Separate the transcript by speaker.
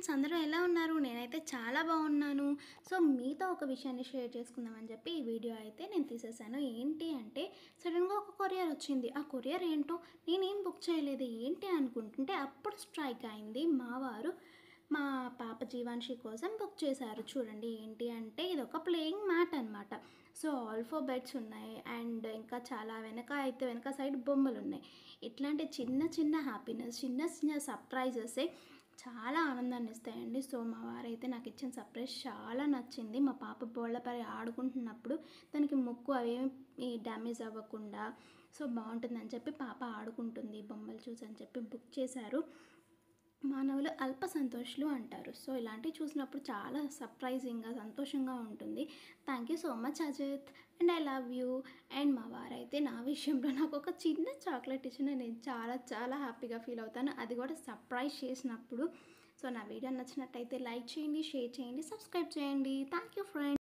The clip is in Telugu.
Speaker 1: ఫ్రెండ్స్ అందరూ ఎలా ఉన్నారు? నేనైతే చాలా బాగున్నాను. సో మీతో ఒక విషయాన్ని షేర్ చేసుకుందామని చెప్పి ఈ వీడియో అయితే నేను తీసేసాను. ఏంటి అంటే సడన్‌గా ఒక కొరియర్ వచ్చింది. ఆ కొరియర్ ఏంటో నేనేం బుక్ చేయలేదు. ఏంటి అనుకుంటుంటే అప్పుడు స్ట్రైక్ అయింది. మా వారు మా పాప జీవాన్షి కోసం బుక్ చేశారు. చూడండి ఏంటి అంటే ఇదొక ప్లేయింగ్ మ్యాట్ అనమాట. సో ఆల్ఫాబెట్స్ ఉన్నాయి అండ్ ఇంకా చాలా వెనక సైడ్ బొమ్మలున్నాయి. ఇట్లాంటి చిన్న చిన్న హ్యాపీనెస్, చిన్న చిన్న సర్ప్రైజెసే చాలా ఆనందాన్ని ఇస్తాయండి. సో మా వారైతే నాకు ఇచ్చిన సర్ప్రైజ్ చాలా నచ్చింది. మా పాప బోళ్ళపై ఆడుకుంటున్నప్పుడు తనకి ముక్కు అవేమి డ్యామేజ్ అవ్వకుండా సో బాగుంటుందని చెప్పి పాప ఆడుకుంటుంది బొమ్మలు చూసి అని చెప్పి బుక్ చేశారు. మానవులు అల్ప సంతోషులు అంటారు. సో ఇలాంటివి చూసినప్పుడు చాలా సర్ప్రైజింగ్గా సంతోషంగా ఉంటుంది. Thank you so much Ajith and I love you. And మా వారైతే నా విషయంలో నాకు ఒక చిన్న చాక్లెట్ ఇచ్చిన నేను చాలా చాలా హ్యాపీగా ఫీల్ అవుతాను. అది కూడా సర్ప్రైజ్ చేసినప్పుడు. సో నా వీడియో నచ్చినట్టయితే లైక్ చేయండి, షేర్ చేయండి, సబ్స్క్రైబ్ చేయండి. Thank you friends.